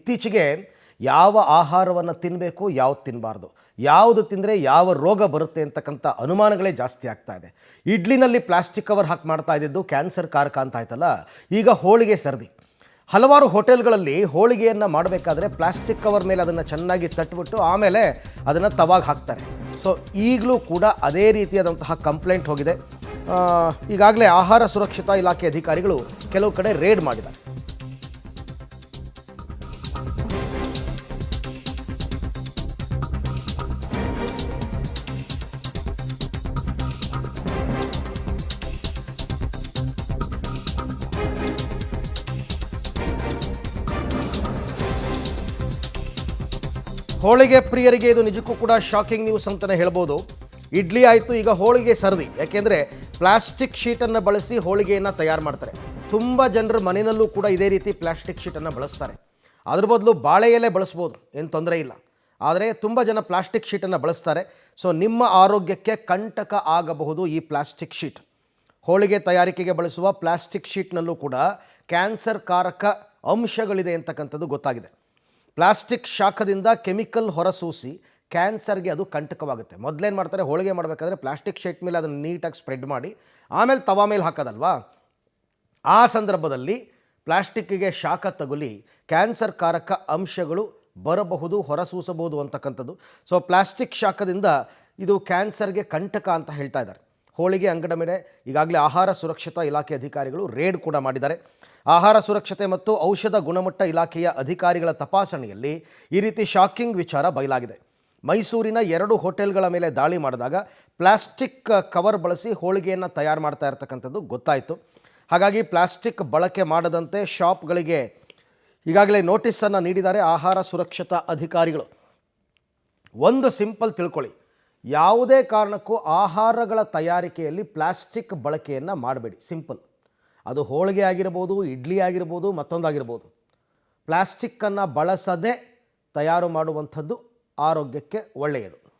ಇತ್ತೀಚೆಗೆ ಯಾವ ಆಹಾರವನ್ನು ತಿನ್ನಬೇಕು, ಯಾವ್ದು ತಿನ್ನಬಾರ್ದು, ಯಾವುದು ತಿಂದರೆ ಯಾವ ರೋಗ ಬರುತ್ತೆ ಅಂತಕ್ಕಂಥ ಅನುಮಾನಗಳೇ ಜಾಸ್ತಿ ಆಗ್ತಾ ಇದೆ. ಇಡ್ಲಿನಲ್ಲಿ ಪ್ಲಾಸ್ಟಿಕ್ ಕವರ್ ಹಾಕಿ ಮಾಡ್ತಾ ಇದ್ದಿದ್ದು ಕ್ಯಾನ್ಸರ್ ಕಾರಕ ಅಂತ ಆಯ್ತಲ್ಲ, ಈಗ ಹೋಳಿಗೆ ಸರದಿ. ಹಲವಾರು ಹೋಟೆಲ್ಗಳಲ್ಲಿ ಹೋಳಿಗೆಯನ್ನು ಮಾಡಬೇಕಾದ್ರೆ ಪ್ಲಾಸ್ಟಿಕ್ ಕವರ್ ಮೇಲೆ ಅದನ್ನು ಚೆನ್ನಾಗಿ ತಟ್ಬಿಟ್ಟು ಆಮೇಲೆ ಅದನ್ನು ತವಾಗ ಹಾಕ್ತಾರೆ. ಸೊ ಈಗಲೂ ಕೂಡ ಅದೇ ರೀತಿಯಾದಂತಹ ಕಂಪ್ಲೇಂಟ್ ಹೋಗಿದೆ. ಈಗಾಗಲೇ ಆಹಾರ ಸುರಕ್ಷತಾ ಇಲಾಖೆ ಅಧಿಕಾರಿಗಳು ಕೆಲವು ಕಡೆ ರೇಡ್ ಮಾಡಿದ್ದಾರೆ. ಹೋಳಿಗೆ ಪ್ರಿಯರಿಗೆ ಇದು ನಿಜಕ್ಕೂ ಕೂಡ ಶಾಕಿಂಗ್ ನ್ಯೂಸ್ ಅಂತಲೇ ಹೇಳ್ಬೋದು. ಇಡ್ಲಿ ಆಯಿತು, ಈಗ ಹೋಳಿಗೆ ಸರದಿ. ಯಾಕೆಂದರೆ ಪ್ಲಾಸ್ಟಿಕ್ ಶೀಟನ್ನು ಬಳಸಿ ಹೋಳಿಗೆಯನ್ನು ತಯಾರು ಮಾಡ್ತಾರೆ. ತುಂಬ ಜನರ ಮನೆಯಲ್ಲೂ ಕೂಡ ಇದೇ ರೀತಿ ಪ್ಲಾಸ್ಟಿಕ್ ಶೀಟನ್ನು ಬಳಸ್ತಾರೆ. ಅದ್ರ ಬದಲು ಬಾಳೆ ಎಲೆ ಬಳಸ್ಬೋದು, ಏನು ತೊಂದರೆ ಇಲ್ಲ. ಆದರೆ ತುಂಬ ಜನ ಪ್ಲಾಸ್ಟಿಕ್ ಶೀಟನ್ನು ಬಳಸ್ತಾರೆ. ಸೊ ನಿಮ್ಮ ಆರೋಗ್ಯಕ್ಕೆ ಕಂಟಕ ಆಗಬಹುದು ಈ ಪ್ಲಾಸ್ಟಿಕ್ ಶೀಟ್. ಹೋಳಿಗೆ ತಯಾರಿಕೆಗೆ ಬಳಸುವ ಪ್ಲಾಸ್ಟಿಕ್ ಶೀಟ್ನಲ್ಲೂ ಕೂಡ ಕ್ಯಾನ್ಸರ್ ಕಾರಕ ಅಂಶಗಳಿದೆ ಅಂತಕ್ಕಂಥದ್ದು ಗೊತ್ತಾಗಿದೆ. ಪ್ಲಾಸ್ಟಿಕ್ ಶಾಖದಿಂದ ಕೆಮಿಕಲ್ ಹೊರಸೂಸಿ ಕ್ಯಾನ್ಸರ್ಗೆ ಅದು ಕಂಟಕವಾಗುತ್ತೆ. ಮೊದಲೇನು ಮಾಡ್ತಾರೆ, ಹೋಳಿಗೆ ಮಾಡಬೇಕಾದ್ರೆ ಪ್ಲಾಸ್ಟಿಕ್ ಶೀಟ್ ಮೇಲೆ ಅದನ್ನು ನೀಟಾಗಿ ಸ್ಪ್ರೆಡ್ ಮಾಡಿ ಆಮೇಲೆ ತವಾ ಮೇಲೆ ಹಾಕೋದಲ್ವಾ. ಆ ಸಂದರ್ಭದಲ್ಲಿ ಪ್ಲಾಸ್ಟಿಕ್ಕಿಗೆ ಶಾಖ ತಗುಲಿ ಕ್ಯಾನ್ಸರ್ ಕಾರಕ ಅಂಶಗಳು ಬರಬಹುದು, ಹೊರಸೂಸಬಹುದು ಅಂತಕ್ಕಂಥದ್ದು. ಸೊ ಪ್ಲಾಸ್ಟಿಕ್ ಶಾಖದಿಂದ ಇದು ಕ್ಯಾನ್ಸರ್ಗೆ ಕಂಟಕ ಅಂತ ಹೇಳ್ತಾ ಇದ್ದಾರೆ. ಹೋಳಿಗೆ ಅಂಗಡಿ ಮೇಲೆ ಈಗಾಗಲೇ ಆಹಾರ ಸುರಕ್ಷತಾ ಇಲಾಖೆ ಅಧಿಕಾರಿಗಳು ರೇಡ್ ಕೂಡ ಮಾಡಿದ್ದಾರೆ. ಆಹಾರ ಸುರಕ್ಷತೆ ಮತ್ತು ಔಷಧ ಗುಣಮಟ್ಟ ಇಲಾಖೆಯ ಅಧಿಕಾರಿಗಳ ತಪಾಸಣೆಯಲ್ಲಿ ಈ ರೀತಿ ಶಾಕಿಂಗ್ ವಿಚಾರ ಬಯಲಾಗಿದೆ. ಮೈಸೂರಿನ 2 ಹೋಟೆಲ್ಗಳ ಮೇಲೆ ದಾಳಿ ಮಾಡಿದಾಗ ಪ್ಲಾಸ್ಟಿಕ್ ಕವರ್ ಬಳಸಿ ಹೋಳಿಗೆಯನ್ನು ತಯಾರು ಮಾಡ್ತಾ ಇರ್ತಕ್ಕಂಥದ್ದು ಗೊತ್ತಾಯಿತು. ಹಾಗಾಗಿ ಪ್ಲಾಸ್ಟಿಕ್ ಬಳಕೆ ಮಾಡದಂತೆ ಶಾಪ್ಗಳಿಗೆ ಈಗಾಗಲೇ ನೋಟಿಸನ್ನು ನೀಡಿದ್ದಾರೆ ಆಹಾರ ಸುರಕ್ಷತಾ ಅಧಿಕಾರಿಗಳು. ಒಂದು ಸಿಂಪಲ್ ತಿಳ್ಕೊಳ್ಳಿ, ಯಾವುದೇ ಕಾರಣಕ್ಕೂ ಆಹಾರಗಳ ತಯಾರಿಕೆಯಲ್ಲಿ ಪ್ಲಾಸ್ಟಿಕ್ ಬಳಕೆಯನ್ನು ಮಾಡಬೇಡಿ. ಸಿಂಪಲ್. ಅದು ಹೋಳಿಗೆ ಆಗಿರ್ಬೋದು, ಇಡ್ಲಿ ಆಗಿರ್ಬೋದು, ಮತ್ತೊಂದಾಗಿರ್ಬೋದು. ಪ್ಲಾಸ್ಟಿಕ್ಕನ್ನು ಬಳಸದೆ ತಯಾರು ಮಾಡುವಂಥದ್ದು ಆರೋಗ್ಯಕ್ಕೆ ಒಳ್ಳೆಯದು.